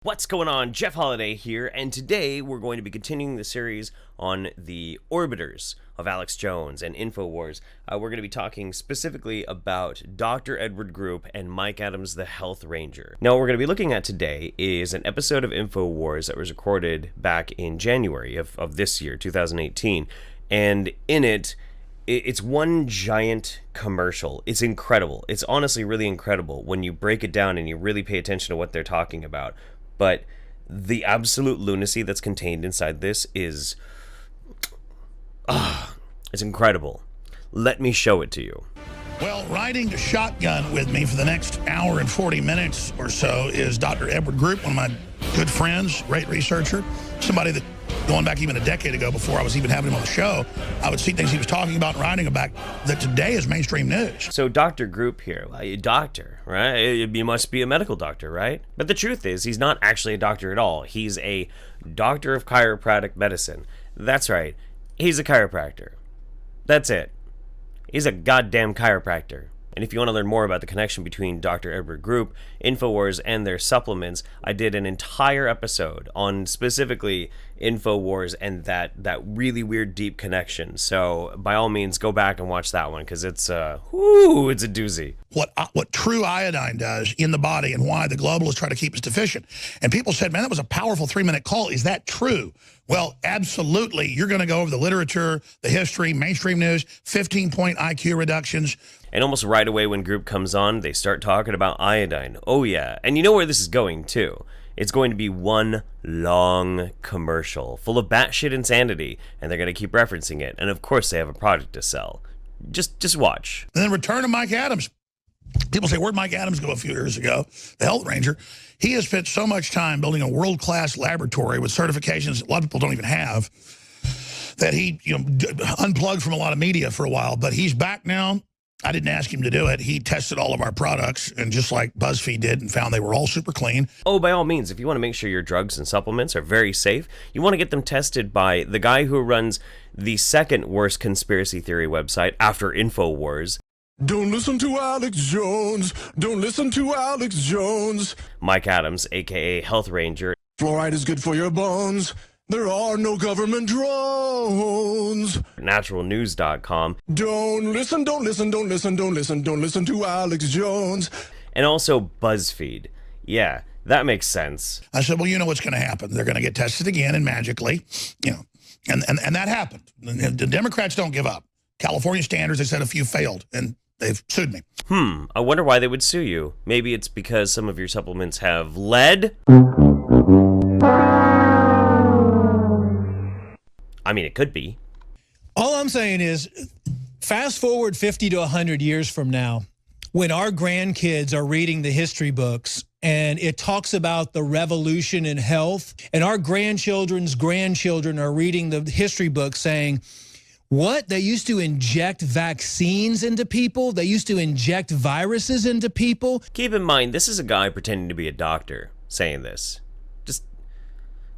What's going on? Jeff Holiday here, and today we're going to be continuing the series on the orbiters of Alex Jones and InfoWars. We're going to be talking specifically about Dr. Edward Group and Mike Adams, the Health Ranger. Now, what we're going to be looking at today is an episode of InfoWars that was recorded back in January of this year, 2018, and in it, it's one giant commercial. It's incredible. It's honestly really incredible when you break it down and you really pay attention to what they're talking about. But the absolute lunacy that's contained inside this is, it's incredible. Let me show it to you. Well, riding a shotgun with me for the next hour and 40 minutes or so is Dr. Edward Group, one of my good friends, great researcher, somebody that going back even a decade ago before I was even having him on the show, I would see things he was talking about and writing about that today is mainstream news. So Dr. Group here, well, a doctor, right? You must be a medical doctor, right? But the truth is he's not actually a doctor at all. He's a doctor of chiropractic medicine. That's right. He's a chiropractor. That's it. He's a goddamn chiropractor. And if you want to learn more about the connection between Dr. Edward Group, InfoWars, and their supplements, I did an entire episode on specifically InfoWars and that really weird deep connection. So by all means, go back and watch that one because it's it's a doozy. What true iodine does in the body and why the globalists try to keep us deficient. And people said, man, that was a powerful 3-minute call. Is that true? Well, absolutely. You're going to go over the literature, the history, mainstream news, 15-point IQ reductions. And almost right away when Group comes on, they start talking about iodine. Oh yeah, and you know where this is going too. It's going to be one long commercial full of batshit insanity, and they're going to keep referencing it. And of course they have a product to sell. Just watch. And then return to Mike Adams. People say, where'd Mike Adams go a few years ago? The Health Ranger. He has spent so much time building a world-class laboratory with certifications a lot of people don't even have, that he unplugged from a lot of media for a while. But he's back now. I didn't ask him to do it. He tested all of our products, and just like BuzzFeed did, and found they were all super clean. Oh, by all means, if you want to make sure your drugs and supplements are very safe, you want to get them tested by the guy who runs the second worst conspiracy theory website after InfoWars. Don't listen to Alex Jones. Don't listen to Alex Jones. Mike Adams, a.k.a. Health Ranger. Fluoride is good for your bones. There are no government drones. Naturalnews.com. Don't listen to Alex Jones. And also BuzzFeed. Yeah, that makes sense. I said, well, you know what's going to happen. They're going to get tested again, and magically, and that happened. The Democrats don't give up. California standards, they said a few failed, and they've sued me. I wonder why they would sue you. Maybe it's because some of your supplements have lead? I mean, it could be. All I'm saying is, fast forward 50 to 100 years from now, when our grandkids are reading the history books and it talks about the revolution in health, and our grandchildren's grandchildren are reading the history book saying, what? They used to inject vaccines into people? They used to inject viruses into people? Keep in mind, this is a guy pretending to be a doctor saying this. Just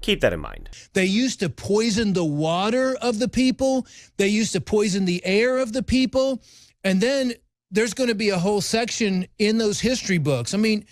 keep that in mind. They used to poison the water of the people. They used to poison the air of the people. And then there's going to be a whole section in those history books. I mean,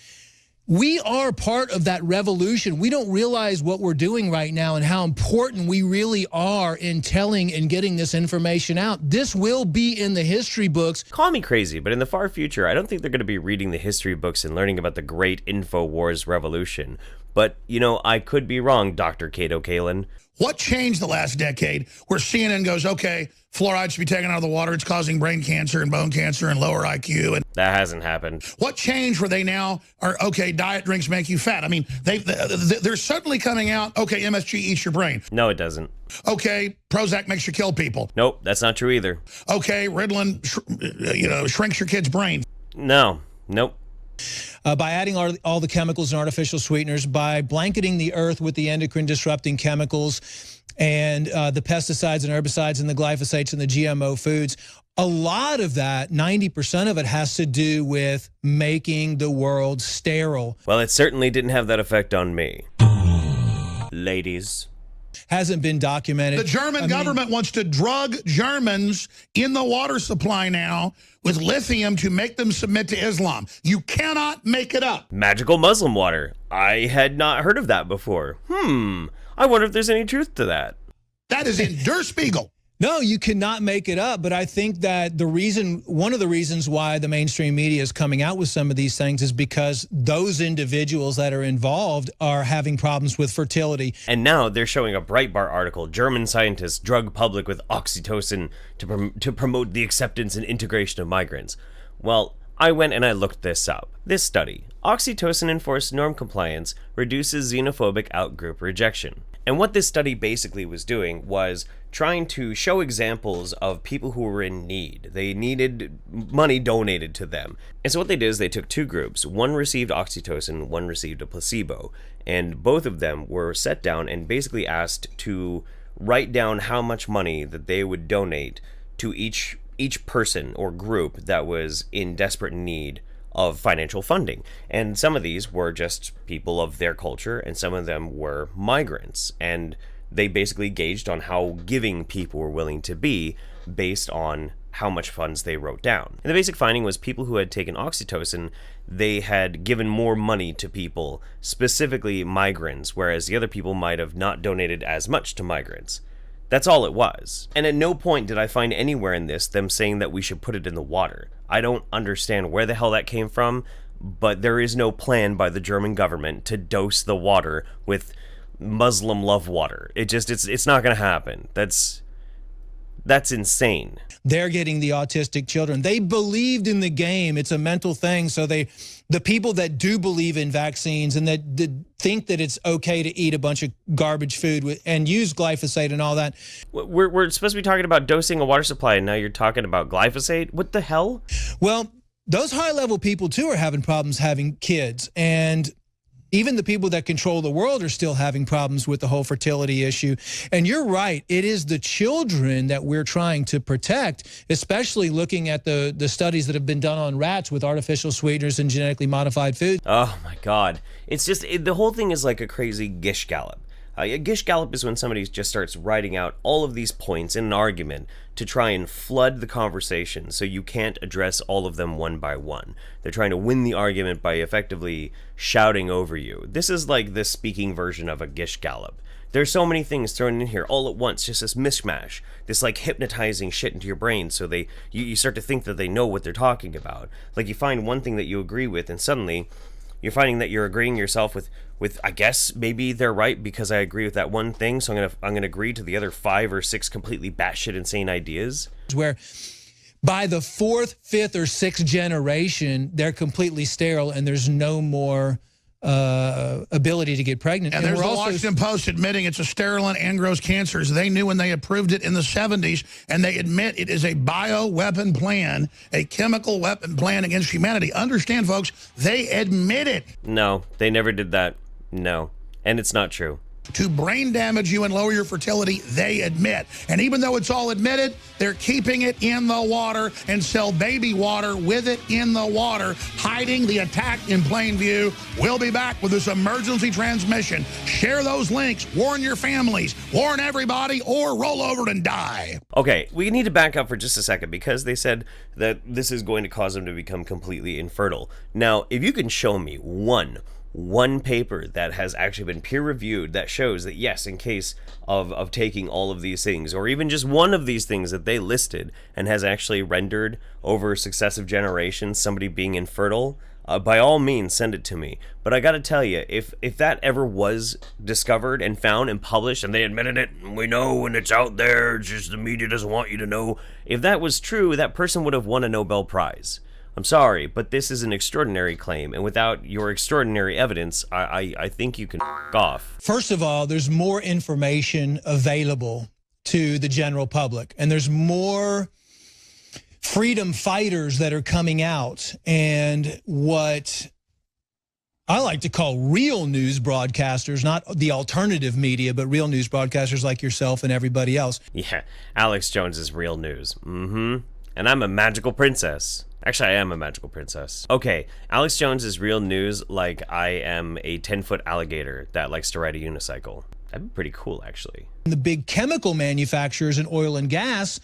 we are part of that revolution. We don't realize what we're doing right now and how important we really are in telling and getting this information out. This will be in the history books. Call me crazy, but in the far future, I don't think they're going to be reading the history books and learning about the great InfoWars revolution. But, I could be wrong, Dr. Cato Kalin. What changed the last decade where CNN goes, okay, fluoride should be taken out of the water, it's causing brain cancer and bone cancer and lower IQ? And that hasn't happened. What changed where they now are, okay, diet drinks make you fat? I mean, they're suddenly coming out, okay, MSG eats your brain. No, it doesn't. Okay, Prozac makes you kill people. Nope, that's not true either. Okay, Ritalin, shrinks your kid's brain. No, nope. By adding all the chemicals and artificial sweeteners, by blanketing the earth with the endocrine disrupting chemicals and the pesticides and herbicides and the glyphosates and the GMO foods, a lot of that, 90% of it, has to do with making the world sterile. Well, it certainly didn't have that effect on me. Ladies, Hasn't been documented. The German government wants to drug Germans in the water supply now with lithium to make them submit to Islam. You cannot make it up. Magical Muslim water. I had not heard of that before. I wonder if there's any truth to that. That is in Der Spiegel. No, you cannot make it up, but I think that one of the reasons why the mainstream media is coming out with some of these things is because those individuals that are involved are having problems with fertility. And now they're showing a Breitbart article, German scientists drug public with oxytocin to promote the acceptance and integration of migrants. Well, I went and I looked this up. This study, oxytocin-enforced norm compliance reduces xenophobic outgroup rejection. And what this study basically was doing was trying to show examples of people who were in need. They needed money donated to them. And so what they did is they took two groups. One received oxytocin, one received a placebo. And both of them were set down and basically asked to write down how much money that they would donate to each person or group that was in desperate need of financial funding. And some of these were just people of their culture, and some of them were migrants. And they basically gauged on how giving people were willing to be based on how much funds they wrote down. And the basic finding was people who had taken oxytocin, they had given more money to people, specifically migrants, whereas the other people might have not donated as much to migrants. That's all it was. And at no point did I find anywhere in this them saying that we should put it in the water. I don't understand where the hell that came from, but there is no plan by the German government to dose the water with Muslim love water. It's not going to happen. That's insane. They're getting the autistic children. They believed in the game. It's a mental thing. So the people that do believe in vaccines and that think that it's okay to eat a bunch of garbage food and use glyphosate and all that. We're supposed to be talking about dosing a water supply, and now you're talking about glyphosate? What the hell? Well, those high-level people, too, are having problems having kids. And even the people that control the world are still having problems with the whole fertility issue. And you're right, it is the children that we're trying to protect, especially looking at the studies that have been done on rats with artificial sweeteners and genetically modified food. Oh my God. It's just, the whole thing is like a crazy gish gallop. A gish gallop is when somebody just starts writing out all of these points in an argument to try and flood the conversation so you can't address all of them one by one. They're trying to win the argument by effectively shouting over you. This is like the speaking version of a gish gallop. There's so many things thrown in here all at once, just this mishmash, this like hypnotizing shit into your brain so you start to think that they know what they're talking about. Like you find one thing that you agree with and suddenly you're finding that you're agreeing yourself with I guess maybe they're right because I agree with that one thing, so I'm gonna agree to the other 5 or 6 completely batshit insane ideas. Where by the 4th, 5th, or 6th generation, they're completely sterile and there's no more ability to get pregnant. And there's the Washington Post admitting it's a sterilant and grows cancers. They knew when they approved it in the 70s, and they admit it is a bioweapon plan, a chemical weapon plan against humanity. Understand, folks, they admit it. No, they never did that. No. And it's not true. To brain damage you and lower your fertility, they admit. And even though it's all admitted, they're keeping it in the water and sell baby water with it in the water, hiding the attack in plain view. We'll be back with this emergency transmission. Share those links. Warn your families. Warn everybody, or roll over and die. Okay, we need to back up for just a second because they said that this is going to cause them to become completely infertile. Now, if you can show me one paper that has actually been peer-reviewed that shows that yes, in case of taking all of these things, or even just one of these things that they listed and has actually rendered over successive generations somebody being infertile, by all means send it to me. But I gotta tell you, if that ever was discovered and found and published and they admitted it, we know and it's out there, it's just the media doesn't want you to know, if that was true, that person would have won a Nobel Prize. I'm sorry, but this is an extraordinary claim, and without your extraordinary evidence, I think you can f*** off. First of all, there's more information available to the general public, and there's more freedom fighters that are coming out, and what I like to call real news broadcasters, not the alternative media, but real news broadcasters like yourself and everybody else. Yeah, Alex Jones is real news. And I'm a magical princess. Actually, I am a magical princess. Okay, Alex Jones is real news like I am a 10-foot alligator that likes to ride a unicycle. That'd be pretty cool, actually. The big chemical manufacturers and oil and gas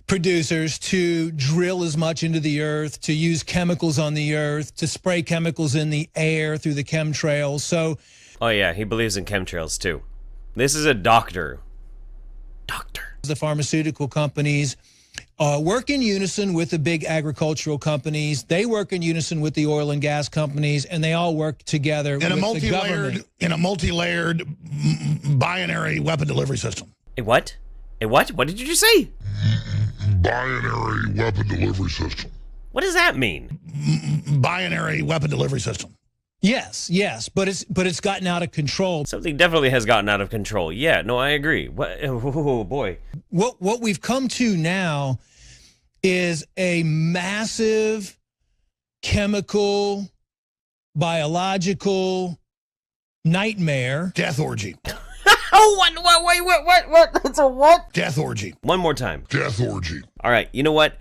producers to drill as much into the earth, to use chemicals on the earth, to spray chemicals in the air through the chemtrails. So, oh yeah, he believes in chemtrails too. This is a doctor. The pharmaceutical companies work in unison with the big agricultural companies. They work in unison with the oil and gas companies, and they all work together in with the government. In a multi-layered binary weapon delivery system. A what? A what? What did you just say? Binary weapon delivery system. What does that mean? Binary weapon delivery system. Yes, but it's gotten out of control. Something definitely has gotten out of control. Yeah, no, I agree. What? Oh boy. What we've come to now is a massive chemical, biological nightmare. Death orgy. Oh, what? It's a what? Death orgy. One more time. Death orgy. All right, you know what?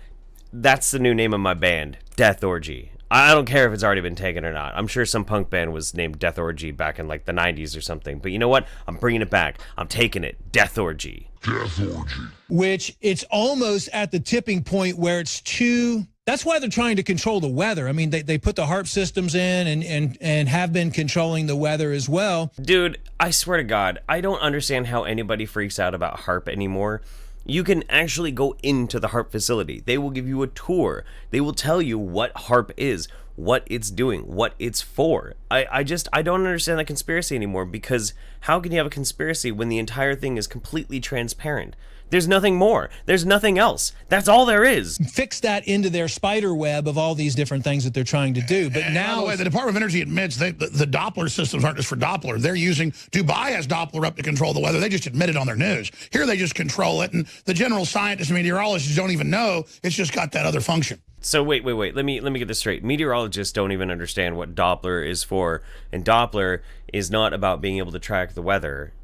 That's the new name of my band, Death Orgy. I don't care if it's already been taken or not. I'm sure some punk band was named Death Orgy back in like the 90s or something. But you know what? I'm bringing it back. I'm taking it. Death Orgy. Death orgy. Which it's almost at the tipping point where it's too... That's why they're trying to control the weather. I mean, they put the HARP systems in and have been controlling the weather as well. Dude, I swear to God, I don't understand how anybody freaks out about HARP anymore. You can actually go into the HARP facility. They will give you a tour. They will tell you what HARP is, what it's doing, what it's for. I don't understand that conspiracy anymore, because how can you have a conspiracy when the entire thing is completely transparent? There's nothing more. There's nothing else. That's all there is. Fix that into their spider web of all these different things that they're trying to do. But now, by the way, the Department of Energy admits the Doppler systems aren't just for Doppler. They're using, Dubai has Doppler up to control the weather. They just admit it on their news. Here they just control it, and the general scientists and meteorologists don't even know. It's just got that other function. So wait. Let me get this straight. Meteorologists don't even understand what Doppler is for, and Doppler is not about being able to track the weather.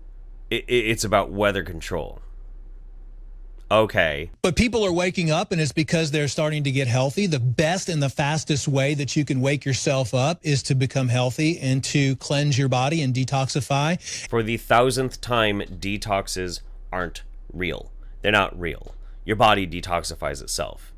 It's about weather control. Okay. But people are waking up, and it's because they're starting to get healthy. The best and the fastest way that you can wake yourself up is to become healthy and to cleanse your body and detoxify. For the 1000th time, detoxes aren't real. They're not real. Your body detoxifies itself.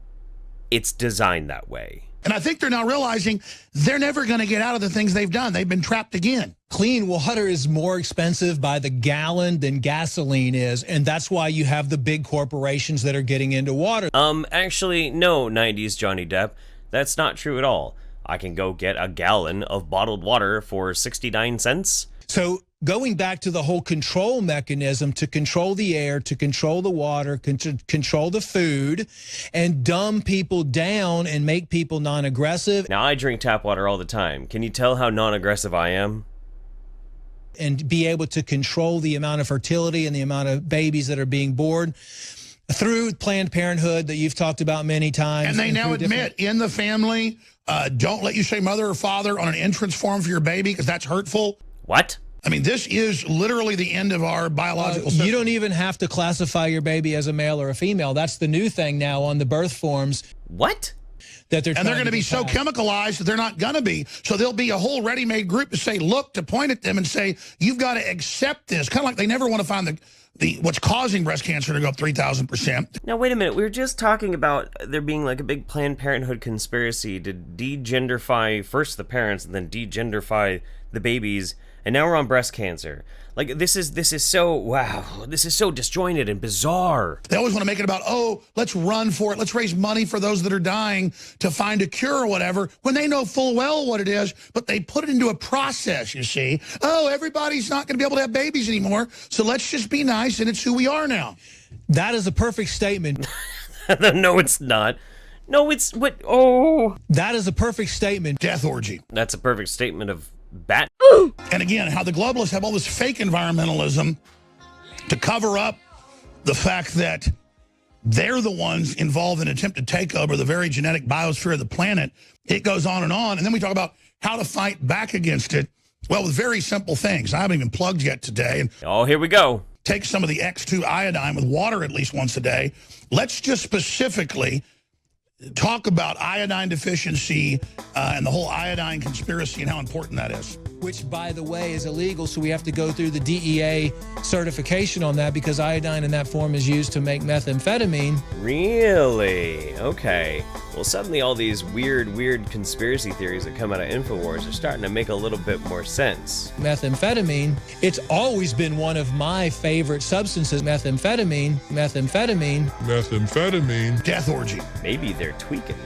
It's designed that way. And I think they're now realizing they're never going to get out of the things they've done. They've been trapped again. Clean water is more expensive by the gallon than gasoline is, and that's why you have the big corporations that are getting into water. Actually, no, 90s Johnny Depp. That's not true at all. I can go get a gallon of bottled water for 69 cents. So going back to the whole control mechanism to control the air, to control the water, control the food, and dumb people down and make people non-aggressive. Now, I drink tap water all the time. Can you tell how non-aggressive I am? And be able to control the amount of fertility and the amount of babies that are being born through Planned Parenthood that you've talked about many times. And they now admit in the family, don't let you say mother or father on an entrance form for your baby because that's hurtful. What? I mean, this is literally the end of our biological system. You don't even have to classify your baby as a male or a female. That's the new thing now on the birth forms. What? That they're and they're going to be so chemicalized that they're not going to be. So there'll be a whole ready-made group to say, look, to point at them and say, you've got to accept this. Kind of like they never want to find the what's causing breast cancer to go up 3,000%. Now, wait a minute. We were just talking about there being like a big Planned Parenthood conspiracy to degenderify first the parents and then degenderify the babies. And now we're on breast cancer. Like, this is so, wow, this is so disjointed and bizarre. They always want to make it about, oh, let's run for it. Let's raise money for those that are dying to find a cure or whatever, when they know full well what it is, but they put it into a process, you see. Oh, everybody's not going to be able to have babies anymore, so let's just be nice, and it's who we are now. That is a perfect statement. No, it's not. No, it's, what, oh. That is a perfect statement. Death orgy. That's a perfect statement of bat. And again, how the globalists have all this fake environmentalism to cover up the fact that they're the ones involved in an attempted takeover the very genetic biosphere of the planet. It goes on. And then we talk about how to fight back against it. Well, with very simple things. I haven't even plugged yet today. And oh, here we go. Take some of the X2 iodine with water at least once a day. Let's just specifically talk about iodine deficiency and the whole iodine conspiracy and how important that is. which, by the way, is illegal. So we have to go through the DEA certification on that because iodine in that form is used to make methamphetamine. Really? Okay. Well, suddenly all these weird conspiracy theories that come out of InfoWars are starting to make a little bit more sense. Methamphetamine, it's always been one of my favorite substances. Methamphetamine. Methamphetamine. Death orgy. Maybe they're tweaking.